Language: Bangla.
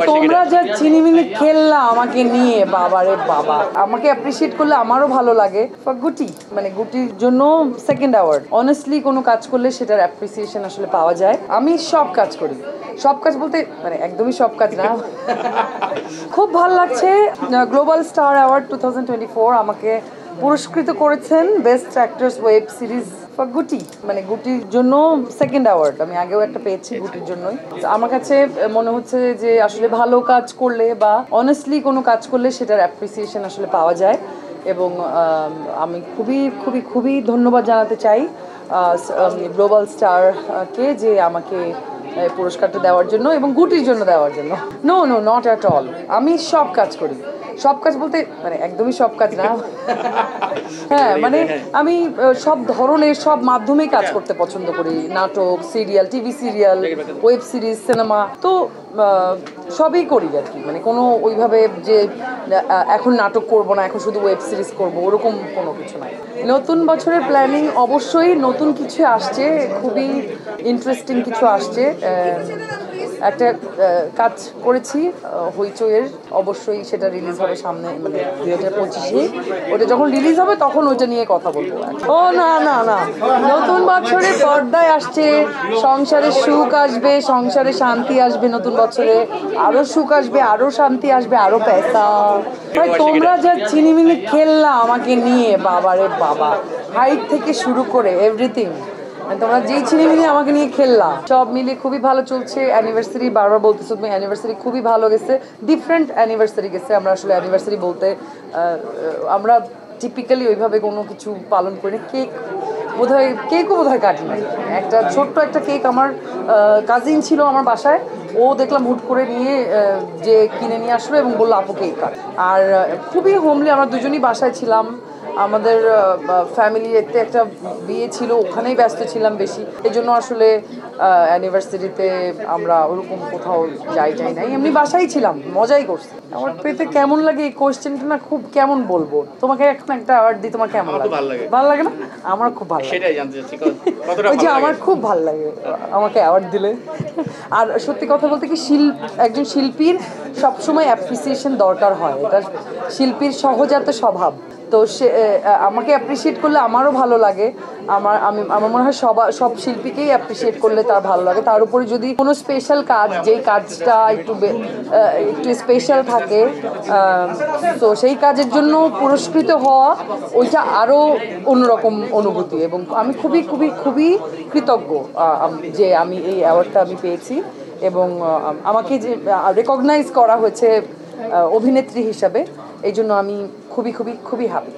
তোমরা যা চিনিমিনি খেললা আমাকে নিয়ে, বাবা রে বাবা, আমাকে অ্যাপ্রিসিয়েট করলে আমারও ভালো লাগে। গুটি মানে গুটির জন্য সেকেন্ড অ্যাওয়ার্ড। অনেস্টলি কোনো কাজ করলে সেটার অ্যাপ্রিসিয়েশন আসলে পাওয়া যায়। আমি সব কাজ করি, সব কাজ বলতে মানে একদমই সব কাজ না। খুব ভালো লাগছে। গ্লোবাল স্টার অ্যাওয়ার্ড 2024 আমাকে পুরস্কৃত করেছেন best actress web series for গুটি, মানে গুটির জন্য সেকেন্ড অ্যাওয়ার্ড। আমি আগেও একটা পেয়েছি গুটির জন্যই। আমার কাছে মনে হচ্ছে যে আসলে ভালো কাজ করলে বা অনেস্টলি কোনো কাজ করলে সেটার অ্যাপ্রিসিয়েশন আসলে পাওয়া যায়। এবং আমি খুবই খুবই খুবই ধন্যবাদ জানাতে চাই গ্লোবাল স্টারকে যে আমাকে পুরস্কারটা দেওয়ার জন্য এবং গুটির জন্য দেওয়ার জন্য। No no, not at all. আমি সব কাজ করি, সব কাজ বলতে মানে একদমই সব কাজ না। হ্যাঁ, মানে আমি সব ধরনের সব মাধ্যমেই কাজ করতে পছন্দ করি। নাটক, serial, TV serial, web series, cinema, তো সবই করি আর কি। মানে কোনো ওইভাবে যে এখন নাটক করব না, এখন শুধু ওয়েব সিরিজ করব, ওরকম কোনো কিছু নাই। নতুন বছরের প্ল্যানিং অবশ্যই নতুন কিছু আসছে, খুবই ইন্টারেস্টিং কিছু আসছে। একটা কাজ করেছি হইচইয়ের, অবশ্যই সেটা রিলিজ হবে সামনে, মানে 2025-এ। ওটা যখন রিলিজ হবে তখন ওইটা নিয়ে কথা বলবো। ও না না না, নতুন বছরে পর্দায় আসছে, সংসারে সুখ আসবে, সংসারে শান্তি আসবে, নতুন বছরে আরো সুখ আসবে, আরো শান্তি আসবে, আরো পয়সা। ভাই তোমরা যা চিনিমিনি খেললা আমাকে নিয়ে, বাবা রে বাবা, হাইট থেকে শুরু করে এভরিথিং, তোমরা যেই ছিনিমিনি আমাকে নিয়ে খেললা, সব মিলিয়ে খুবই ভালো চলছে। অ্যানিভার্সারি বারবার বলতেছো তুমি, অ্যানিভার্সারি খুবই ভালো গেছে, ডিফারেন্ট অ্যানিভার্সারি গেছে। আমরা আসলে অ্যানিভার্সারি বলতে আমরা টিপিক্যালি ওইভাবে কোনো কিছু পালন করি না। কেকও বোধহয় কাটি নাই। একটা ছোট্ট একটা কেক আমার কাজিন ছিল আমার বাসায়, ও দেখলাম হুট করে নিয়ে যে কিনে নিয়ে আসলো এবং বললো আপু কেক কাট। আর খুবই হোমলি, আমরা দুজনই বাসায় ছিলাম। আমাদের ফ্যামিলিতে একটা বিয়ে ছিল, ওখানেই ব্যস্ত ছিলাম বেশি, এই জন্য আসলে অ্যানিভার্সারিতে আমরা ওরকম কোথাও যাই নাই, এমনি বাসায় ছিলাম, মজাই করছি। আমার পেতে কেমন লাগে এই কোয়েশ্চেনটা না, খুব কেমন বলবো তোমাকে। এখন একটা অ্যাওয়ার্ড দিই, তোমার কেমন লাগে? ভালো লাগে না? আমার খুব ভালো লাগে, সেটাই জানতে চাচ্ছি। ওই যে আমার খুব ভালো লাগে আমাকে অ্যাওয়ার্ড দিলে। আর সত্যি কথা বলতে কি, একজন শিল্পীর সবসময় অ্যাপ্রিসিয়েশন দরকার হয়, এটা শিল্পীর সহজাত স্বভাব। তো সে আমাকে অ্যাপ্রিসিয়েট করলে আমারও ভালো লাগে। আমার মনে হয় সব শিল্পীকেই অ্যাপ্রিসিয়েট করলে তার ভালো লাগে। তার উপরে যদি কোনো স্পেশাল কাজ, যেই কাজটা একটু স্পেশাল থাকে, তো সেই কাজের জন্য পুরস্কৃত হওয়া, ওইটা আরও অন্যরকম অনুভূতি। এবং আমি খুবই খুবই খুবই কৃতজ্ঞ যে আমি এই অ্যাওয়ার্ডটা আমি পেয়েছি এবং আমাকে যে রেকগনাইজ করা হয়েছে অভিনেত্রী হিসাবে, এই জন্য আমি খুবই খুবই খুবই হ্যাপি।